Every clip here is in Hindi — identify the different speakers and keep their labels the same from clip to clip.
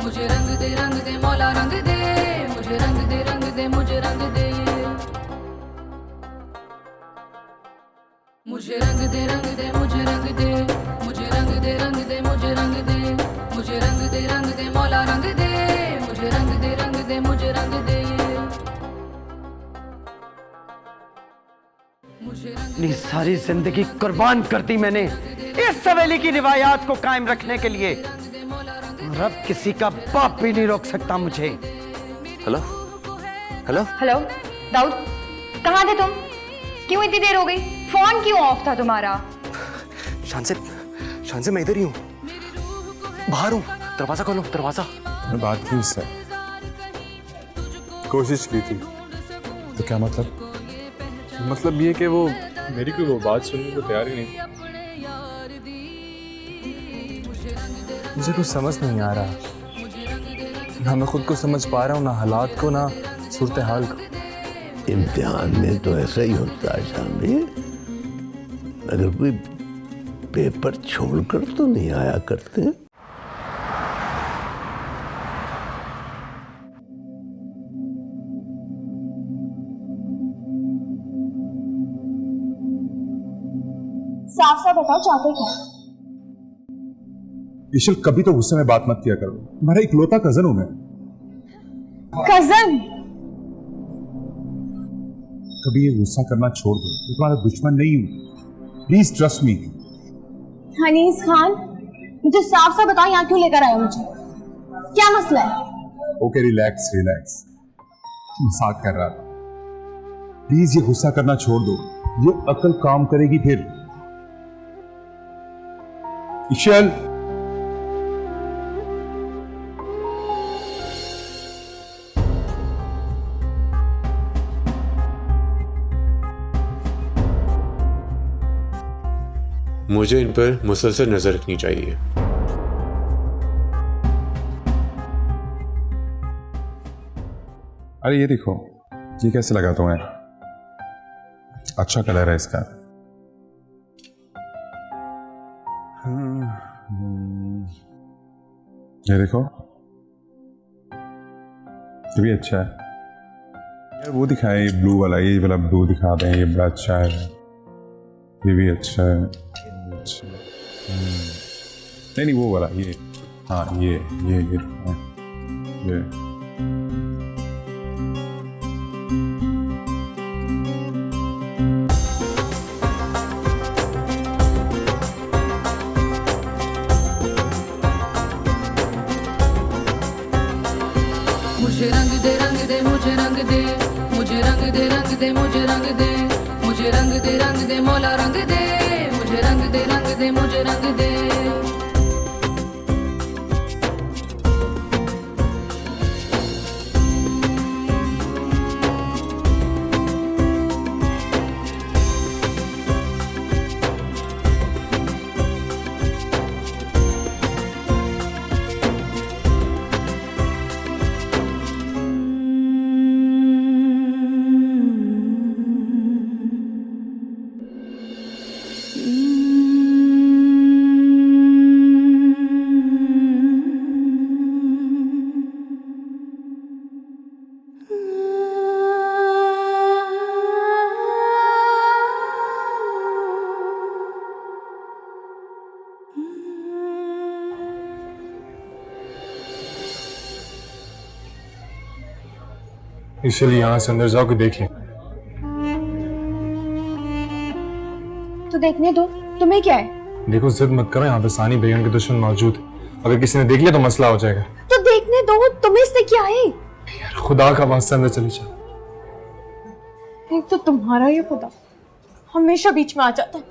Speaker 1: मुझे रंग दे मौला रंग दे, मुझे रंग दे मुझे रंग दे, मुझे रंग दे मुझे रंग दे, मुझे रंग दे मुझे रंग दे, मुझे रंग दे मौला रंग दे, मुझे रंग दे मुझे रंग दे,
Speaker 2: अपनी सारी जिंदगी कुर्बान कर दी मैंने इस सवेली की रिवायात को कायम रखने के लिए, और अब किसी का बाप भी नहीं रोक सकता मुझे।
Speaker 3: हेलो हेलो
Speaker 4: हेलो दाऊद, कहाँ थे तुम? क्यों इतनी देर हो गई? फोन क्यों ऑफ था तुम्हारा?
Speaker 3: शान से मैं इधर ही हूँ, बाहर हूँ। दरवाजा खोलो, दरवाजा।
Speaker 5: मैं बात की उससे, कोशिश की थी। तो क्या मतलब? मतलब ये कि वो मेरी कोई वो बात सुनने को तैयार ही नहीं। मुझे कुछ समझ नहीं आ रहा, ना मैं खुद को समझ पा रहा हूँ, ना हालात को, ना सूरत हाल को।
Speaker 6: इम्तिहान में तो ऐसा ही होता है शामी, अगर कोई पेपर छोड़कर तो नहीं आया करते।
Speaker 4: साफ साफ बताओ चाहते क्या?
Speaker 5: ईशल, कभी तो गुस्से में बात मत किया करो, तुम्हारा इकलौता कजन हूं मैं।
Speaker 4: कजन?
Speaker 5: कभी ये गुस्सा करना छोड़ दो, मैं तुम्हारा दुश्मन नहीं हूं। Please trust me.
Speaker 4: Honey's Khan, मुझे साफ साफ बताओ यहाँ क्यों लेकर आए हो मुझे? क्या मसला है?
Speaker 5: ओके रिलैक्स रिलैक्स, मजाक कर रहा था। प्लीज ये गुस्सा करना छोड़ दो, ये अकल काम करेगी फिर। ईशल,
Speaker 7: मुझे इन पर मुसलसल नजर रखनी चाहिए।
Speaker 5: अरे ये देखो, ये कैसे लगा तुम्हें? अच्छा कलर है इसका। ये देखो, ये भी अच्छा है यार। वो दिखाए ब्लू वाला, ये वाला ब्लू दिखा दें, ये बड़ा अच्छा है। ये भी अच्छा है, ये भी अच्छा है। नहीं नहीं, वो वाला, ये, हाँ ये
Speaker 1: मुझे रंग दे मुझे रंग दे, मुझे रंग दे मुझे रंग दे, मुझे रंग दे मौला रंग दे, मुझे रंग दे मुझे रंग दे,
Speaker 5: इसलिए यहाँ से अंदर जाओ कि देख लें।
Speaker 4: तो देखने दो, तुम्हें क्या है?
Speaker 5: देखो, जिद मत करो, यहाँ पे सानी बेगम के दुश्मन मौजूद है। अगर किसी ने देख लिया तो मसला हो जाएगा।
Speaker 4: तो देखने दो, तुम्हें इससे क्या है?
Speaker 5: यार खुदा का वास्ता, अंदर चली जाओ।
Speaker 4: एक तो तुम्हारा ये खुदा हमेशा बीच में आ जाता है।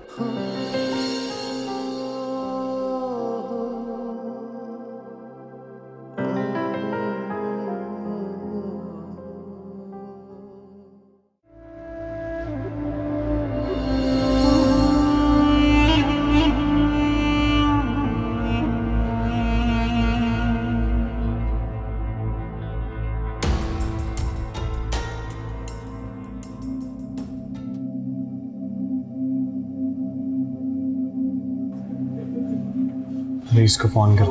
Speaker 5: प्लीज इसको फोन कर।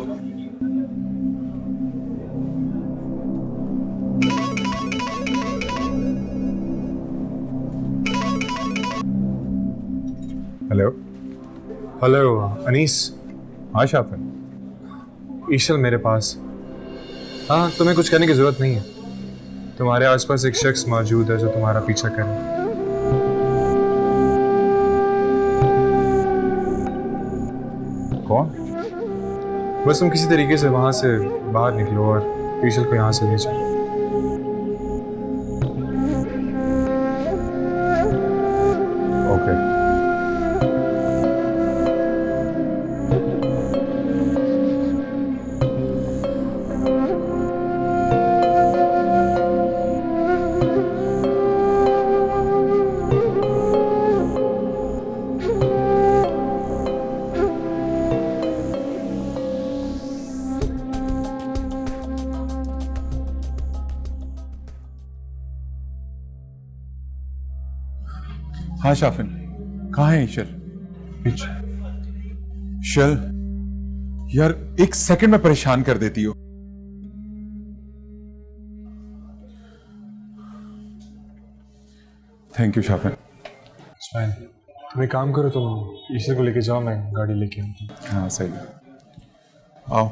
Speaker 5: हेलो।
Speaker 3: हेलो अनीस।
Speaker 5: हाँ शाफिन।
Speaker 3: ईशल मेरे पास। हाँ, तुम्हें कुछ करने की जरूरत नहीं है। तुम्हारे आसपास एक शख्स मौजूद है जो तुम्हारा पीछा करे।
Speaker 5: कौन?
Speaker 3: बस तुम किसी तरीके से वहां से बाहर निकलो और ईशल को यहाँ से ले जाओ।
Speaker 5: ओके। हाँ शाफिन, कहाँ है ईशल?
Speaker 3: पीछे।
Speaker 5: ईशल यार, एक सेकंड में परेशान कर देती हो। Thank you Shafin.
Speaker 3: फाइन। तुम एक काम करो, तुम ईशल को लेके जाओ, मैं गाड़ी लेके आता हूँ।
Speaker 5: हाँ सही है, आओ।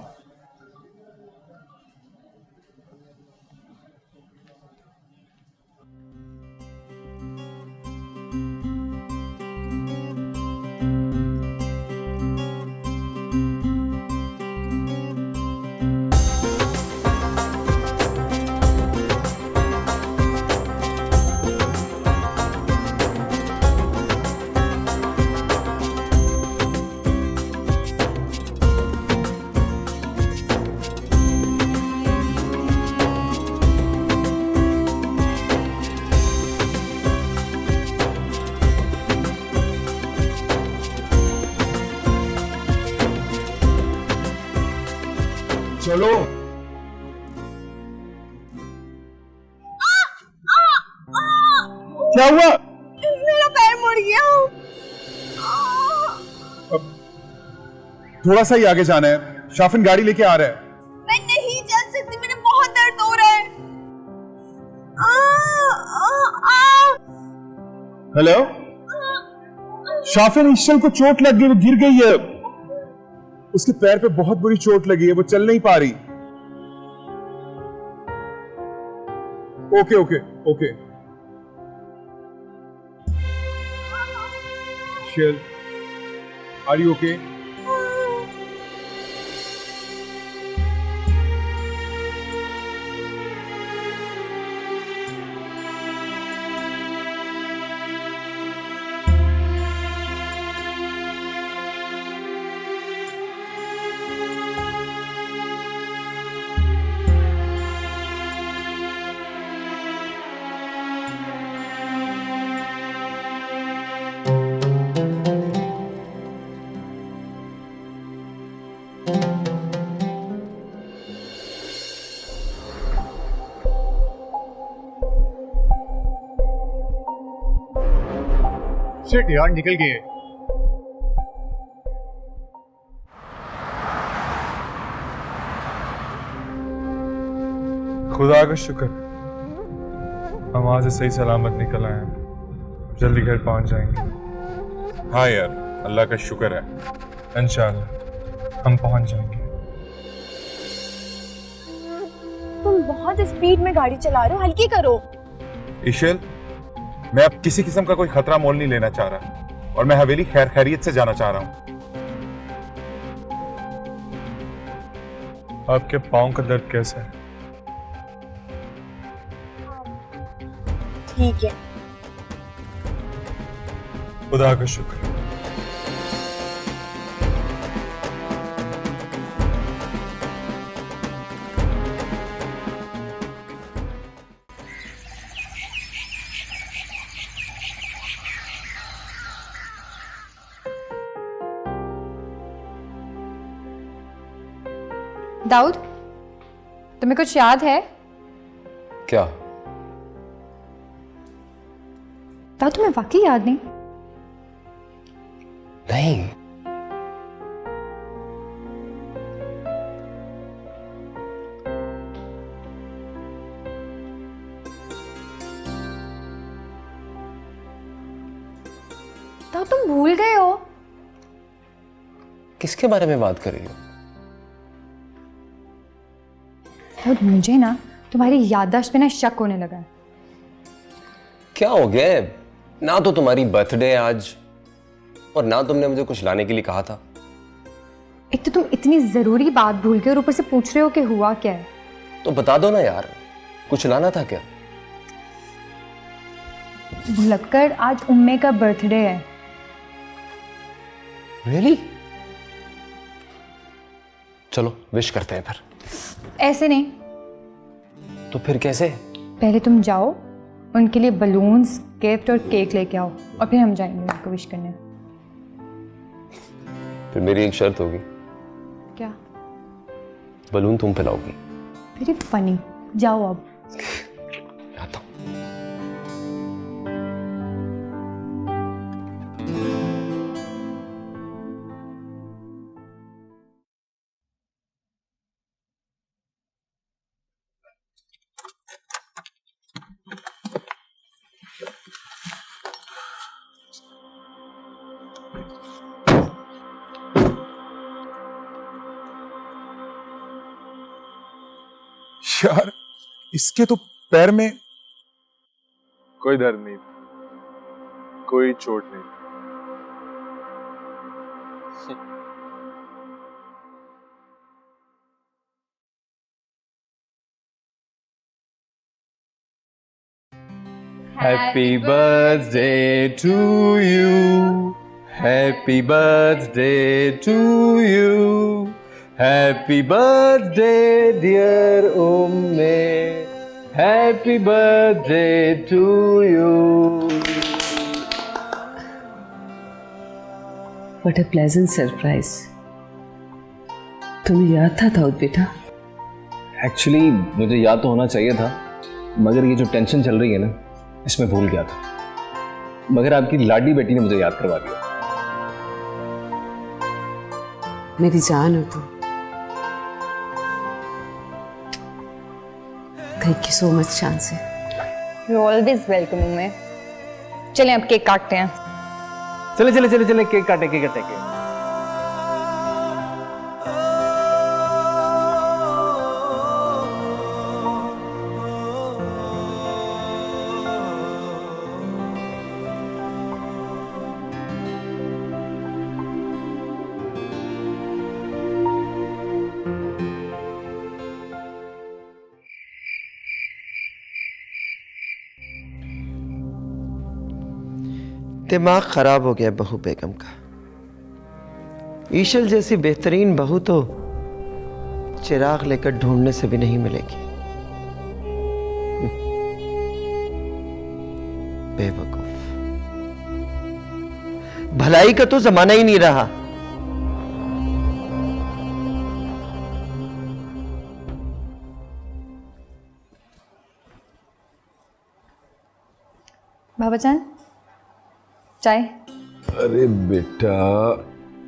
Speaker 5: चलो। क्या हुआ?
Speaker 4: मेरा पैर मुड़ गया।
Speaker 5: थोड़ा सा ही आगे जाना है, शाफिन गाड़ी लेके आ रहा है।
Speaker 4: मैं नहीं चल सकती, मेरे बहुत दर्द हो रहा है।
Speaker 5: हेलो शाफिन, ईशल को चोट लग गई, वो गिर गई है। उसके पैर पे बहुत बुरी चोट लगी है, वो चल नहीं पा रही। Okay okay okay. Ishal, are you okay?
Speaker 3: Shit यार, निकल गए। खुदा का शुक्र, हम वहां से सही सलामत निकल आए हैं। जल्दी घर पहुंच जाएंगे।
Speaker 5: हाँ यार, अल्लाह का शुक्र है।
Speaker 3: इंशाल्लाह हम पहुंच जाएंगे।
Speaker 4: तुम बहुत स्पीड में गाड़ी चला रहे हो, हल्की करो।
Speaker 5: ईशल, मैं अब किसी किस्म का कोई खतरा मोल नहीं लेना चाह रहा और मैं हवेली खैर खैरियत से जाना चाह रहा हूं।
Speaker 3: आपके पाँव का दर्द कैसा है?
Speaker 4: ठीक है।
Speaker 3: खुदा का शुक्र।
Speaker 8: दाऊद, तुम्हें कुछ याद है?
Speaker 9: क्या?
Speaker 8: दाऊद, तुम्हें वाकई याद नहीं?
Speaker 9: नहीं।
Speaker 8: दाऊद तुम भूल गए हो?
Speaker 9: किसके बारे में बात कर रही हो?
Speaker 8: दाऊद मुझे ना तुम्हारी याददाश्त पे ना शक होने लगा है।
Speaker 9: क्या हो गया है? ना तो तुम्हारी बर्थडे आज और ना तुमने मुझे कुछ लाने के लिए कहा था।
Speaker 8: एक तो तुम इतनी जरूरी बात भूल गए और ऊपर से पूछ रहे हो कि हुआ क्या है।
Speaker 9: तो बता दो ना यार, कुछ लाना था क्या?
Speaker 8: भुलक्कर आज उम्मे का बर्थडे है।
Speaker 9: रियली? चलो विश करते हैं फिर।
Speaker 8: ऐसे नहीं,
Speaker 9: तो फिर कैसे?
Speaker 8: पहले तुम जाओ, उनके लिए बलून्स, गिफ्ट और केक लेके आओ और फिर हम जाएंगे उनको विश करने।
Speaker 9: फिर मेरी एक शर्त होगी।
Speaker 8: क्या?
Speaker 9: बलून तुम पिलाओगी।
Speaker 8: Very funny. जाओ अब।
Speaker 9: आता हूं।
Speaker 5: यार इसके तो पैर में कोई दर्द नहीं, कोई चोट नहीं।
Speaker 10: Happy birthday to you. Happy birthday to you. Happy birthday dear Umme. Happy birthday to you.
Speaker 11: What a pleasant surprise. तुम्हें याद था दाऊद बेटा?
Speaker 10: एक्चुअली मुझे याद तो होना चाहिए था, मगर ये जो टेंशन चल रही है ना, इसमें भूल गया था। मगर आपकी लाडली बेटी ने मुझे याद करवा दिया।
Speaker 11: मेरी जान हो तुम। Thank you so much chancy.
Speaker 8: You're always welcome उम्मे। चलें अब केक काटते हैं।
Speaker 10: चले चले चले चले केक काटे केक काटे।
Speaker 2: दिमाग खराब हो गया बहू बेगम का। ईशल जैसी बेहतरीन बहू तो चिराग लेकर ढूंढने से भी नहीं मिलेगी। बेवकूफ, भलाई का तो जमाना ही नहीं रहा।
Speaker 8: बाबा जान, चाय।
Speaker 5: अरे बेटा,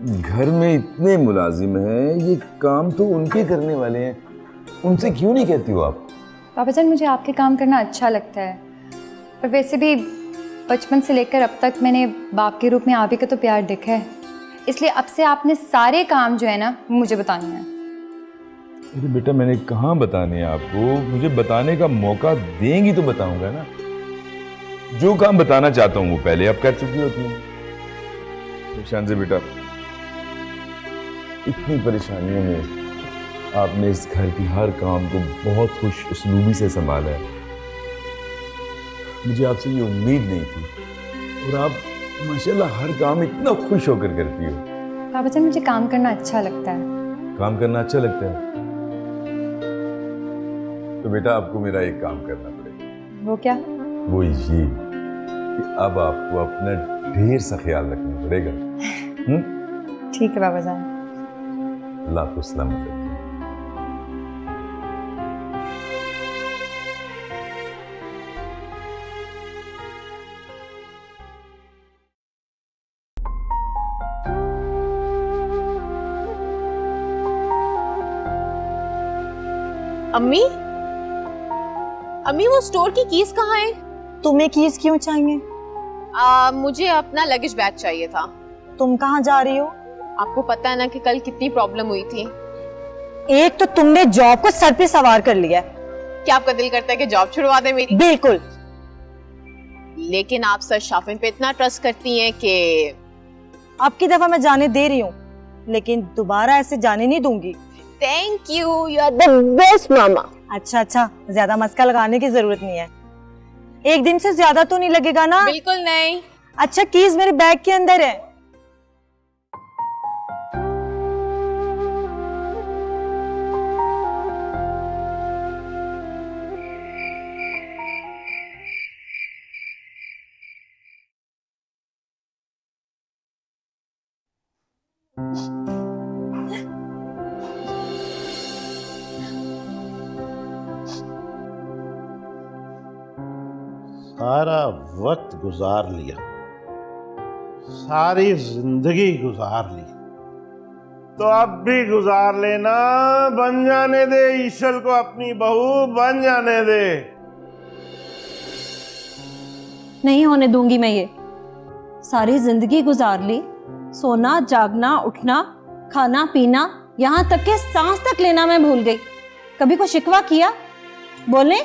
Speaker 5: घर में इतने मुलाजिम हैं, ये काम तो उनके करने वाले हैं, उनसे क्यों नहीं कहती हो आप?
Speaker 8: बाबा जान, मुझे आपके काम करना अच्छा लगता है, पर वैसे भी बचपन से लेकर अब तक मैंने बाप के रूप में आप ही का तो प्यार देखा है, इसलिए अब से आपने सारे काम जो है ना मुझे बताने हैं।
Speaker 5: अरे बेटा, मैंने कहाँ बताने हैं आपको? मुझे बताने का मौका देंगी तो बताऊंगा ना। जो काम बताना चाहता हूँ वो पहले आप कर चुकी होती हैं। तो शांति बेटा, इतनी परेशानियों में आपने इस घर की हर काम को बहुत खुश उसलूबी से संभाला है। मुझे आपसे ये उम्मीद नहीं थी, और आप माशाल्लाह हर काम इतना खुश होकर करती हो।
Speaker 8: बाबा जान, मुझे काम करना अच्छा लगता है।
Speaker 5: काम करना अच्छा लगता है तो बेटा आपको मेरा एक काम करना पड़ेगा।
Speaker 8: वो क्या?
Speaker 5: वो ये कि अब आपको अपना ढेर सा ख्याल रखना पड़ेगा।
Speaker 8: ठीक है बाबा जान।
Speaker 5: अल्लाह आपको सलामत रखे।
Speaker 4: अम्मी, अम्मी वो स्टोर की कीज कहाँ है? तुम्हें कीज क्यों चाहिए? मुझे अपना लगेज बैग चाहिए था।
Speaker 12: तुम कहाँ जा रही हो?
Speaker 4: आपको पता है ना कि कल कितनी प्रॉब्लम हुई थी।
Speaker 12: एक तो तुमने जॉब को सर पे सवार कर लिया है।
Speaker 4: क्या आपका दिल करता है कि जॉब छुड़वा दे मेरी?
Speaker 12: बिल्कुल।
Speaker 4: लेकिन आप सर शाफिन पे इतना ट्रस्ट करती हैं कि
Speaker 12: आपकी दफा मैं जाने दे रही हूँ, लेकिन दोबारा ऐसे जाने नहीं दूंगी।
Speaker 4: Thank you, you are the best मामा।
Speaker 12: अच्छा, ज्यादा मस्का लगाने की जरूरत नहीं है। एक दिन से ज्यादा तो नहीं लगेगा ना?
Speaker 4: बिल्कुल नहीं।
Speaker 12: अच्छा, कीज मेरे बैग के अंदर है।
Speaker 6: सारा वक्त गुजार लिया, सारी जिंदगी गुजार ली, तो अब भी गुजार लेना। बन जाने दे ईशल को अपनी बहू, बन जाने दे।
Speaker 12: नहीं होने दूंगी मैं ये। सारी जिंदगी गुजार ली, सोना जागना उठना खाना पीना यहाँ तक के सांस तक लेना मैं भूल गई। कभी को शिकवा किया? बोले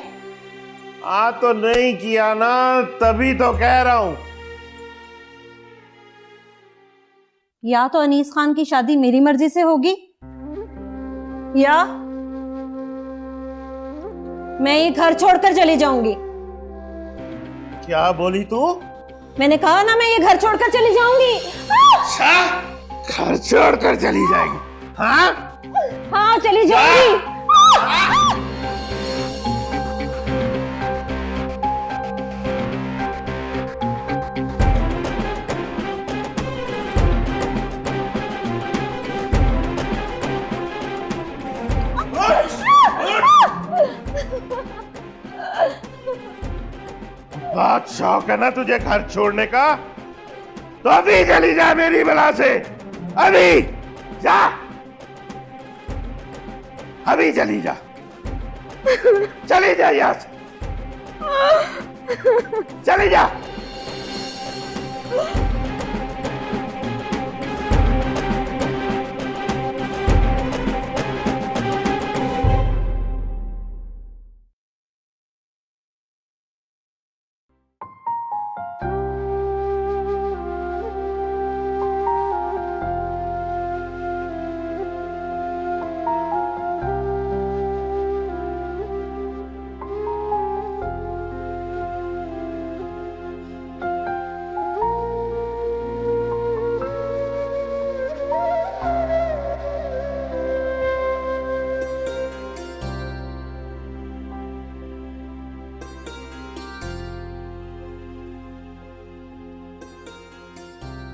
Speaker 6: तो नहीं किया ना, तभी तो कह रहा हूं।
Speaker 12: या तो अनीस खान की शादी मेरी मर्जी से होगी, या मैं ये घर छोड़कर चली जाऊंगी।
Speaker 6: क्या बोली तू?
Speaker 12: मैंने कहा ना मैं ये घर छोड़कर चली जाऊंगी।
Speaker 6: घर छोड़कर चली जाएगी?
Speaker 12: हाँ चली जाऊंगी।
Speaker 6: बहुत शौक है ना तुझे घर छोड़ने का, तो अभी चली जा मेरी बला से। अभी जा, अभी चली जा, चली जा यहां से, चली जा।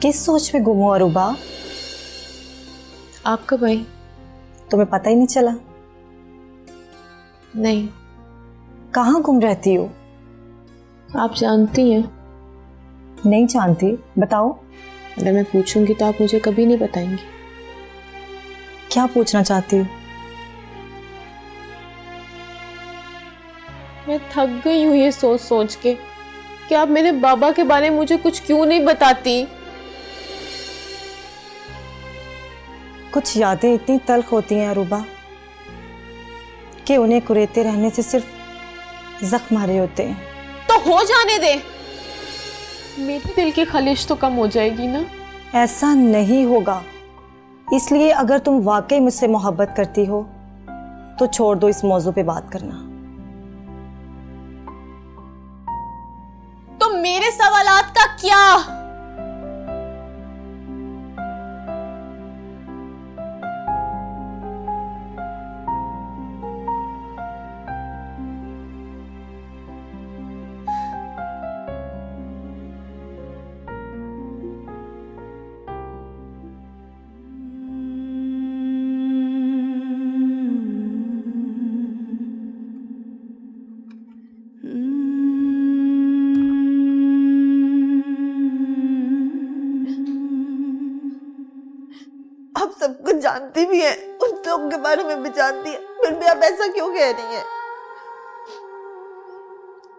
Speaker 12: किस सोच में गुम हो अरूबा?
Speaker 4: आप कब आई?
Speaker 12: तुम्हें पता ही नहीं चला?
Speaker 4: नहीं।
Speaker 12: कहाँ गुम रहती हो?
Speaker 4: आप जानती हैं?
Speaker 12: नहीं जानती, बताओ।
Speaker 4: अगर मैं पूछूंगी तो आप मुझे कभी नहीं बताएंगी।
Speaker 12: क्या पूछना चाहती हो?
Speaker 4: मैं थक गई हूँ ये सोच सोच के कि आप मेरे बाबा के बारे में मुझे कुछ क्यों नहीं बताती।
Speaker 12: कुछ यादें इतनी तल्ख होती हैं अरूबा कि उन्हें कुरेते रहने से सिर्फ जख्म हरे होते हैं।
Speaker 4: तो हो जाने दे, मेरे दिल की खलिश तो कम हो जाएगी ना।
Speaker 12: ऐसा नहीं होगा, इसलिए अगर तुम वाकई मुझसे मोहब्बत करती हो तो छोड़ दो इस मौजू पे बात करना।
Speaker 4: तो मेरे सवालात का क्या?
Speaker 13: आप सब कुछ जानती भी हैं, उन लोगों के बारे में भी जानती है, फिर भी आप ऐसा क्यों कह रही हैं?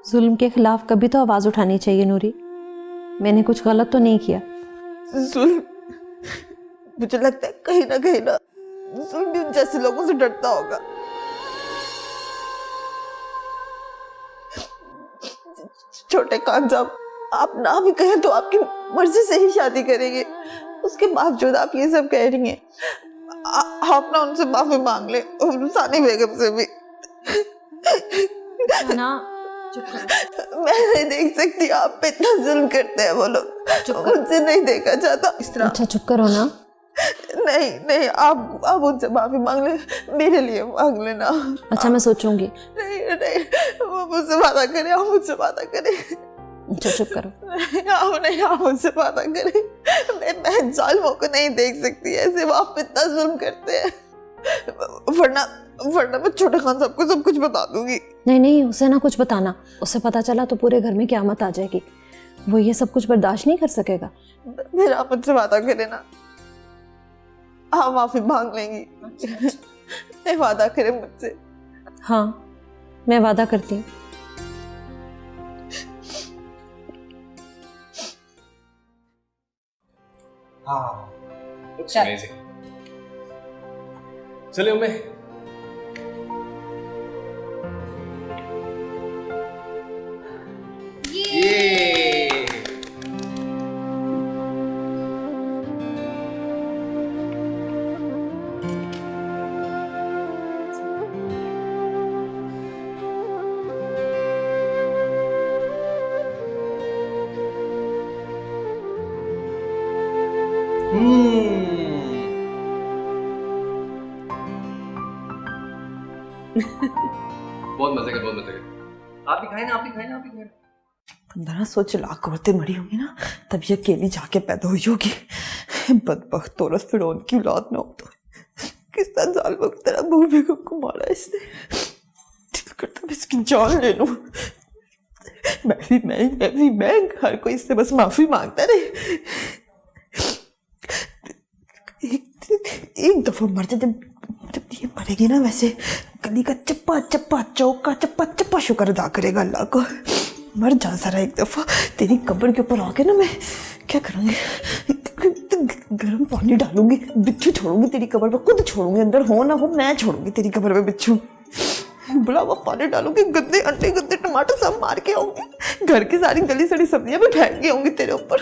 Speaker 12: जुल्म के खिलाफ कभी तो आवाज उठानी चाहिए नूरी। मैंने कुछ गलत तो नहीं किया।
Speaker 13: जुल्म, मुझे लगता है कहीं ना जुल्म भी उन जैसे लोगों से डरता होगा। छोटे खान साहब, आप ना भी कहें तो आपकी मर्जी से ही शादी करेंगे, उसके बावजूद आप ये सब कह रही हैं। आप ना उनसे माफी मांग ले, और सानी बेगम से भी।
Speaker 12: ना
Speaker 13: मैं नहीं देख सकती आप पे इतना जुल्म करते हैं वो लोग, उनसे नहीं देखा जाता इस तरह।
Speaker 12: अच्छा चुप करो ना।
Speaker 13: नहीं, आप उनसे माफी मांग ले, मेरे लिए मांग लेना।
Speaker 12: अच्छा मैं सोचूंगी।
Speaker 13: नहीं, वो मुझसे वादा करे, आप मुझसे वादा करे।
Speaker 12: चुप करो।
Speaker 13: आप मुझसे वादा करे। मैं जालिमों को नहीं देख सकती ऐसे, वो आप इतना जुल्म करते हैं। वरना मैं छोटे खान साहब को सब कुछ बता दूंगी।
Speaker 12: नहीं, उसे ना कुछ बताना, उसे पता चला तो पूरे घर में क़यामत आ जाएगी। वो ये सब कुछ बर्दाश्त नहीं कर सकेगा।
Speaker 13: फिर आप मुझसे वादा करें ना, आप माफी मांग लेंगी। नहीं, वादा करें मुझसे।
Speaker 12: हाँ मैं वादा करती हूँ।
Speaker 10: हाँ चले उम्मे। बहुत मजे का। आप भी खाए ना।
Speaker 13: 1500 लाख औरतें मरी होंगी ना, तब ये अकेली जाके पैदा हुई होगी। बदबख्त औरत फिरौन की औलाद में हो तो किस तरह जालिम की तरह बहू बेगम को मारा इसने। दिल करता मैं इसकी जान ले लूं। मैं हर कोई इससे बस माफी मांगता रहे। एक दफा मर जाए, जब ये मरेगी ना, वैसे गली का चप्पा चप्पा, चौक का चप्पा चप्पा शुक्र अदा करेगा अल्लाह को। मर जा जरा एक दफा। तेरी कब्र के ऊपर आके ना मैं क्या करूंगी, गर्म पानी डालूंगी, बिच्छू छोड़ूंगी तेरी कब्र पे, खुद छोड़ूंगी, अंदर हो ना हो मैं छोड़ूंगी तेरी कब्र पे बिच्छू। बुला हुआ पानी डालूंगी, गंदे अंडे गंदे टमाटर सब मार के आऊंगी, घर की सारी गली सड़ी सब्जियां भी फेंक के आऊंगी तेरे ऊपर।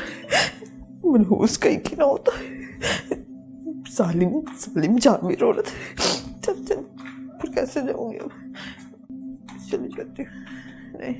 Speaker 13: मनहूस कहीं की ना होता है, सालिम जानवीर औरत। चल फिर कैसे जाऊंगी अब, चली जाती हूँ। नहीं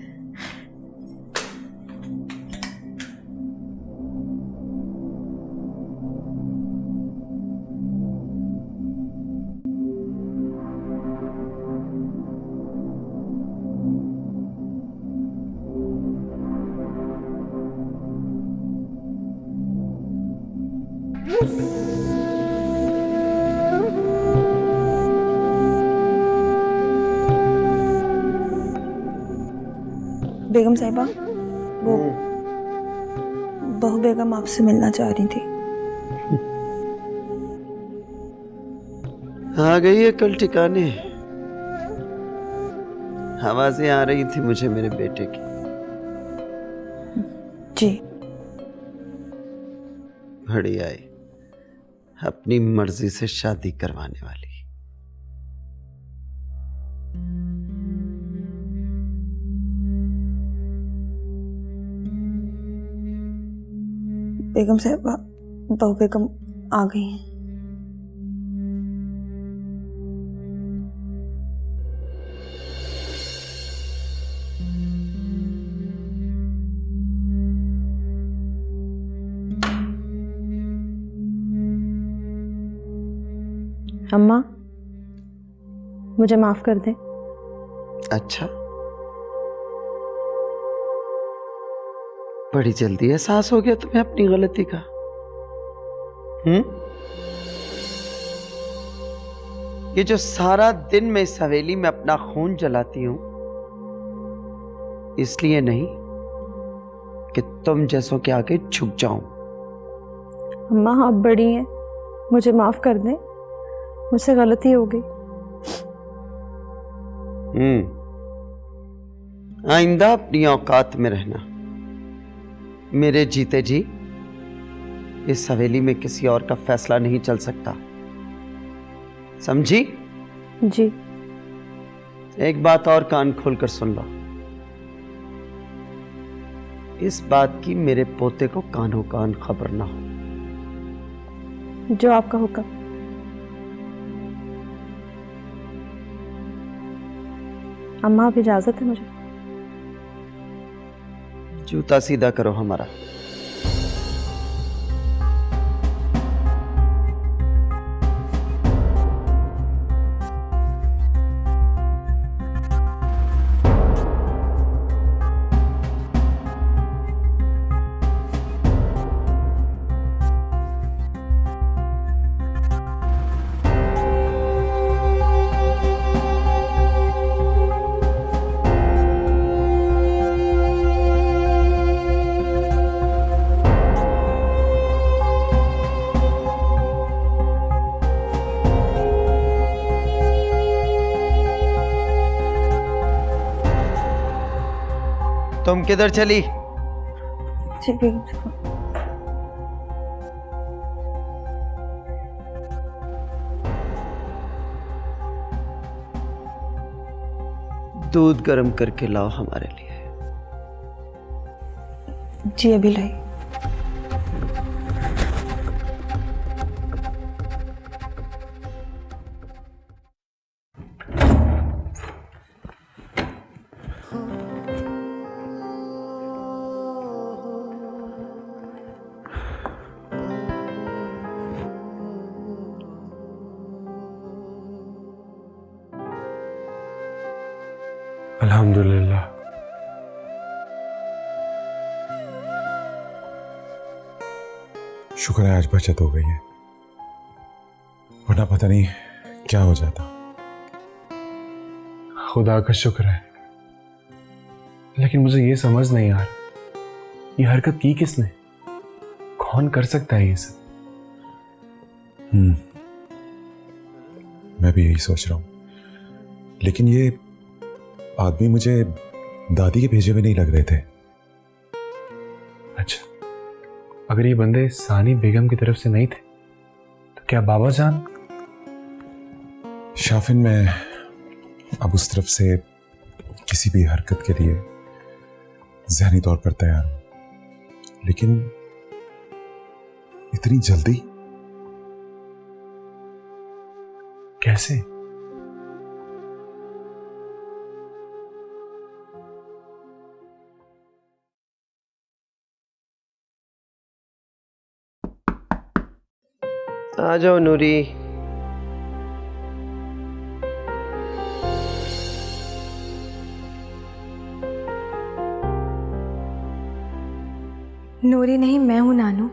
Speaker 13: बेगम साहिबा, वो बहू बेगम आपसे मिलना चाह रही थी।
Speaker 2: आ गई है कल ठिकाने। आवाजें आ रही थी मुझे मेरे बेटे की।
Speaker 13: जी
Speaker 2: घड़ी आई, अपनी मर्जी से शादी करवाने वाली।
Speaker 13: बेगम साहिबा, बहू बेगम आ गई हैं।
Speaker 12: अम्मा मुझे माफ कर दे।
Speaker 2: अच्छा, बड़ी जल्दी एहसास हो गया तुम्हें अपनी गलती का। ये जो सारा दिन मैं इस हवेली में अपना खून जलाती हूं, इसलिए नहीं कि तुम जैसों के आगे झुक जाऊं।
Speaker 12: अम्मा आप बड़ी हैं, मुझे माफ कर दें, मुझसे गलती हो गई।
Speaker 2: आइंदा अपनी औकात में रहना। मेरे जीते जी इस हवेली में किसी और का फैसला नहीं चल सकता, समझी?
Speaker 12: जी।
Speaker 2: एक बात और कान खोलकर सुन लो, इस बात की मेरे पोते को कानो कान खबर ना हो।
Speaker 12: जो आपका हुक्म। अम्मा, अब इजाजत है मुझे?
Speaker 2: जूता सीधा करो हमारा। तुम किधर चली?
Speaker 12: ठीक है।
Speaker 2: दूध गर्म करके लाओ हमारे लिए।
Speaker 13: जी अभी लाई।
Speaker 3: अल्हम्दुलिल्लाह।
Speaker 5: शुक्र है आज बचत हो गई है, वरना पता नहीं क्या हो जाता।
Speaker 3: खुदा का शुक्र है, लेकिन मुझे ये समझ नहीं आ रहा, ये हरकत की किसने? कौन कर सकता है ये सब?
Speaker 5: मैं भी यही सोच रहा हूं, लेकिन ये आदमी मुझे दादी के भेजे हुए नहीं लग रहे थे।
Speaker 3: अच्छा, अगर ये बंदे सानी बेगम की तरफ से नहीं थे तो क्या बाबा जान?
Speaker 5: शाफिन, मैं अब उस तरफ से किसी भी हरकत के लिए ज़हनी तौर पर तैयार हूं, लेकिन इतनी जल्दी
Speaker 3: कैसे?
Speaker 2: आ जाओ नूरी।
Speaker 4: नूरी नहीं, मैं हूं नानू।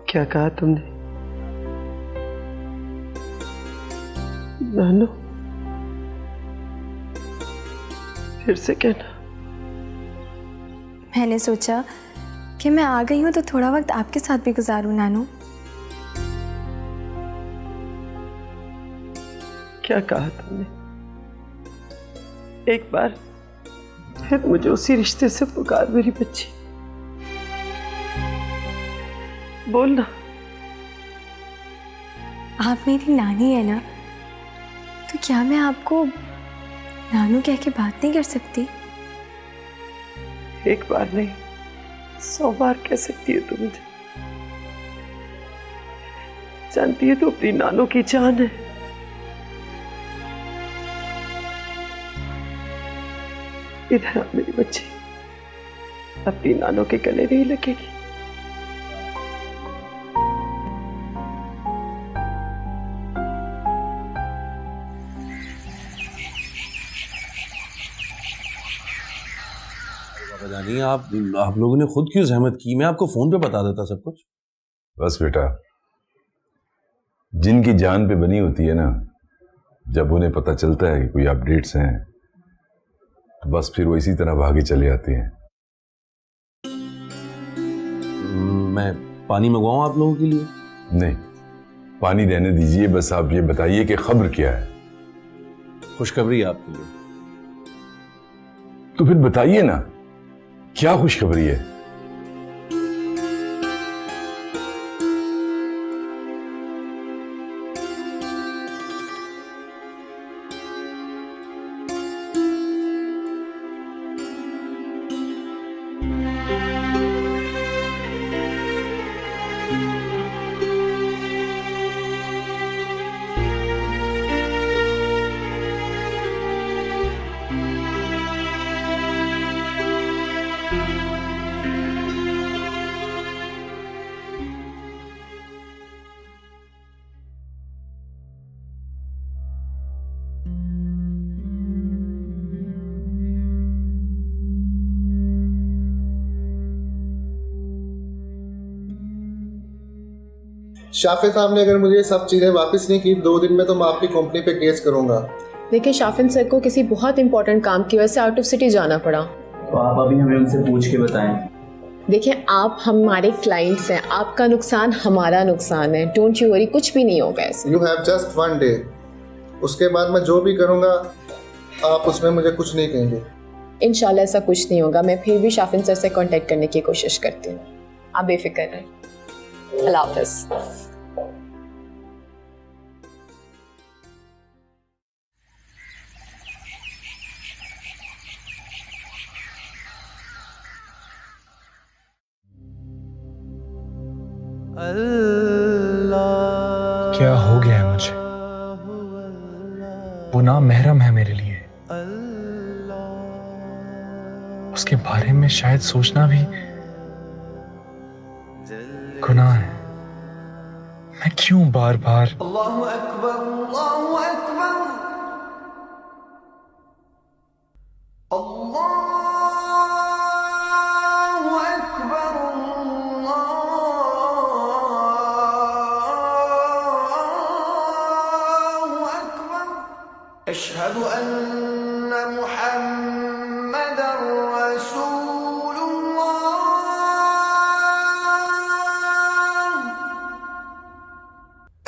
Speaker 2: क्या कहा तुमने? नानू, फिर से कहना।
Speaker 4: मैंने सोचा कि मैं आ गई हूं तो थोड़ा वक्त आपके साथ भी गुजारूं नानू।
Speaker 2: क्या कहा तुमने? एक बार फिर मुझे उसी रिश्ते से पुकार मेरी बच्ची, बोलना।
Speaker 4: आप मेरी नानी है ना, तो क्या मैं आपको नानू कह के बात नहीं कर सकती?
Speaker 2: एक बार नहीं, 100 बार कह सकती है तू मुझे। जानती है तू अपनी नानों की जान है। इधर आ मेरी बच्ची, अपनी नानों के गले नहीं लगेगी।
Speaker 14: पता नहीं आप लोगों ने खुद क्यों जहमत की? मैं आपको फोन पे बता देता सब कुछ।
Speaker 6: बस बेटा, जिनकी जान पे बनी होती है ना, जब उन्हें पता चलता है कि कोई अपडेट्स हैं तो बस फिर वो इसी तरह भागे चले आते हैं।
Speaker 14: मैं पानी मंगवाऊं आप लोगों के लिए?
Speaker 6: नहीं, पानी रहने दीजिए, बस आप ये बताइए कि खबर क्या है।
Speaker 14: खुशखबरी है आपके लिए।
Speaker 5: तो फिर बताइए ना, क्या खुशखबरी है?
Speaker 15: शाफिर साहब ने अगर मुझे सब चीज़ें वापस नहीं की 2 दिन में, तो मैं आपकी कंपनी पे केस करूंगा।
Speaker 16: देखिए, शाफिर सर को किसी बहुत इंपॉर्टेंट काम की वजह से आउट ऑफ सिटी जाना पड़ा।
Speaker 17: तो आप अभी हमें उनसे पूछ के बताएं।
Speaker 16: देखिए, आप हमारे क्लाइंट्स हैं, आपका नुकसान हमारा नुकसान है। डोंट यू वरी, कुछ भी नहीं होगा ऐसे।
Speaker 15: यू हैव जस्ट 1 डे, उसके बाद मैं जो भी करूंगा आप उसमें मुझे कुछ नहीं कहेंगे।
Speaker 16: इंशाल्लाह ऐसा कुछ नहीं होगा। मैं फिर भी शाफिर सर से कांटेक्ट करने की कोशिश करती हूँ, आप बेफिक्र रहें। अल्लाह हाफ़िज़।
Speaker 3: क्या हो गया है मुझे? वो नाम महरम है मेरे लिए, उसके बारे में शायद सोचना भी गुनाह है। मैं क्यों बार बार
Speaker 18: अल्लाहु अकबर, अल्लाहु अकबर, अल्लाहु अकबर, अल्लाहु अकबर, अशहदु अन्ना मुहम्मदर रसूलुल्लाह,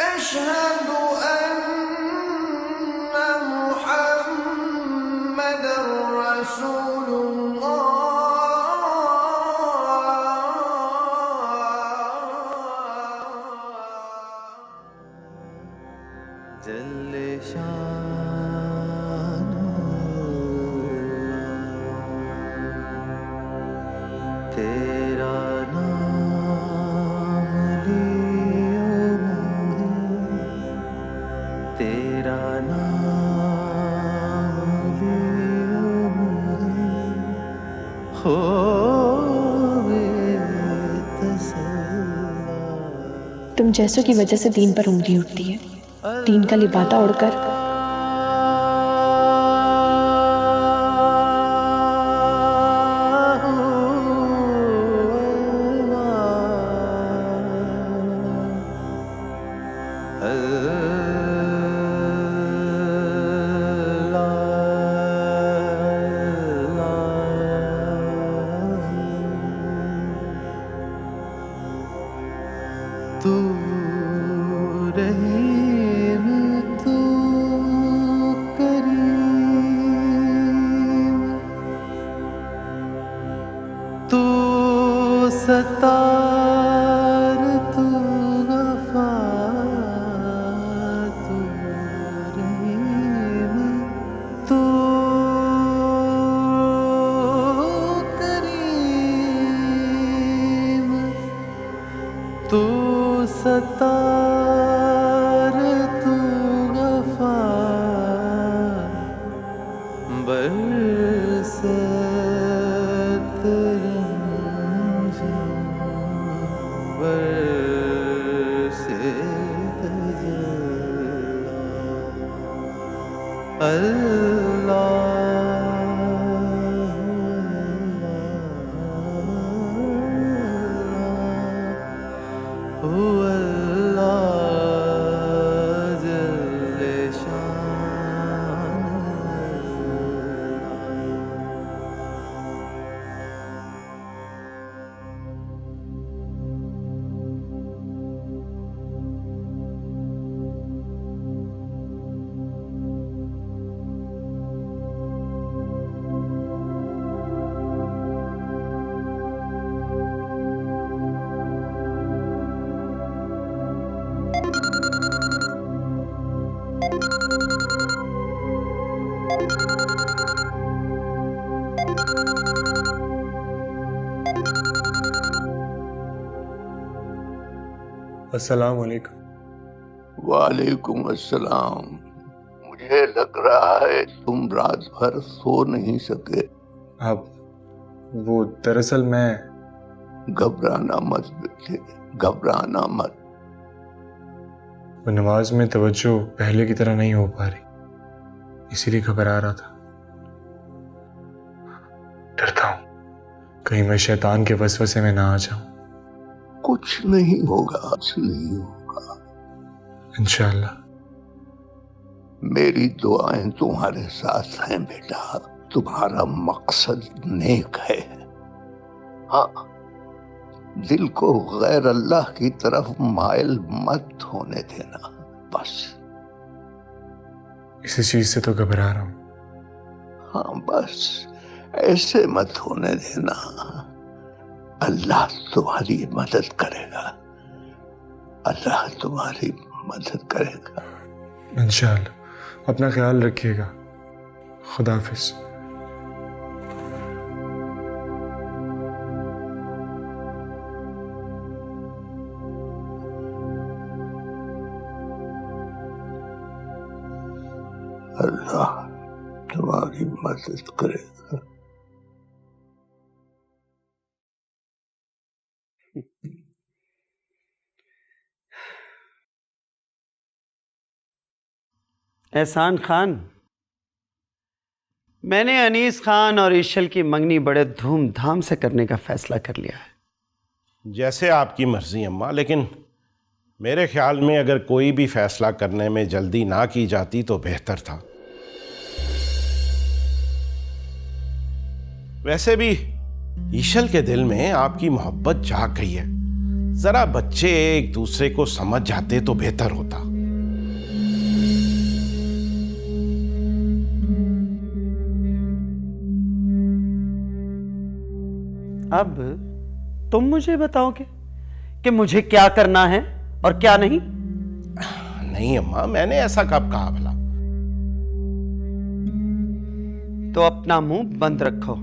Speaker 18: अशहदु अन्ना मुहम्मदर रसूलुल्लाह। जल्ले शान तेरा नाम लियो मोहे, तेरा नाम लियो मोहे, होवे तसल्ला।
Speaker 19: तुम जैसों की वजह से दीन पर उंगली उठती है। दीन का लिबादा उड़कर
Speaker 18: तू रहीम, तू करीम, तू सत्तार, तू गफार, तू रहीम, तू करीम, तू सत्तार, तू गफार, बरसत रंजम, बरसे तजल्ला। अल्लाह
Speaker 3: अस्सलाम वालेकुम।
Speaker 6: वालेकुम अस्सलाम। मुझे लग रहा है तुम रात भर सो नहीं सके।
Speaker 3: अब वो दरअसल मैं
Speaker 6: घबराना मत बेटे, घबराना मत।
Speaker 3: वो नमाज में तवज्जो पहले की तरह नहीं हो पा रही, इसीलिए घबरा रहा था। डरता हूं कहीं मैं शैतान के वसवसे में ना आ जाऊं।
Speaker 6: कुछ नहीं होगा, कुछ नहीं होगा
Speaker 3: इंशाअल्लाह।
Speaker 6: मेरी दुआएं तुम्हारे साथ हैं बेटा। तुम्हारा मकसद नेक है। हाँ, दिल को गैर अल्लाह की तरफ माइल मत होने देना बस।
Speaker 3: इसी चीज से तो घबरा रहा हूं।
Speaker 6: हाँ बस ऐसे मत होने देना। अल्लाह तुम्हारी मदद करेगा, अल्लाह तुम्हारी मदद करेगा
Speaker 3: इंशाअल्लाह। अपना ख्याल रखिएगा। खुदा हाफिज।
Speaker 6: अल्लाह तुम्हारी मदद करेगा।
Speaker 2: एहसान खान, मैंने अनीस खान और ईशल की मंगनी बड़े धूमधाम से करने का फैसला कर लिया है।
Speaker 20: जैसे आपकी मर्जी अम्मा, लेकिन मेरे ख्याल में अगर कोई भी फैसला करने में जल्दी ना की जाती तो बेहतर था। वैसे भी ईशल के दिल में आपकी मोहब्बत जाग गई है। जरा बच्चे एक दूसरे को समझ जाते तो बेहतर होता।
Speaker 2: अब तुम मुझे बताओगे कि मुझे क्या करना है और क्या नहीं?
Speaker 20: नहीं अम्मा, मैंने ऐसा कब कहा भला?
Speaker 2: तो अपना मुंह बंद रखो।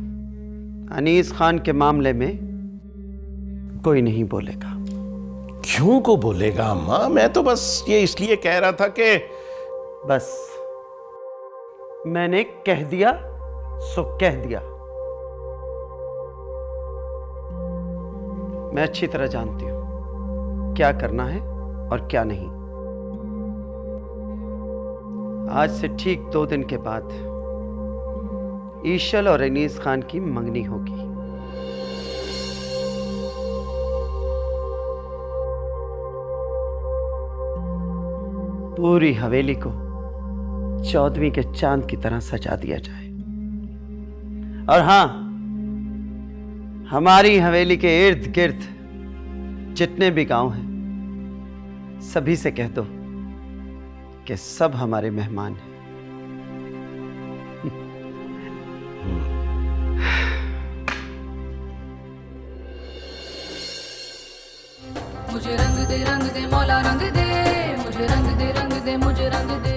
Speaker 2: अनीस खान के मामले में कोई नहीं बोलेगा।
Speaker 20: क्यों को बोलेगा अम्मा? मैं तो बस ये इसलिए कह रहा था कि
Speaker 2: बस मैंने कह दिया सो कह दिया। मैं अच्छी तरह जानती हूं क्या करना है और क्या नहीं। आज से ठीक 2 दिन के बाद ईशल और अनीस खान की मंगनी होगी। पूरी हवेली को 14वीं के चांद की तरह सजा दिया जाए। और हां, हमारी हवेली के इर्द गिर्द जितने भी गांव हैं, सभी से कह दो कि सब हमारे मेहमान हैं।
Speaker 1: मुझे रंग दे मौला रंग दे, मुझे रंग दे मुझे रंग दे।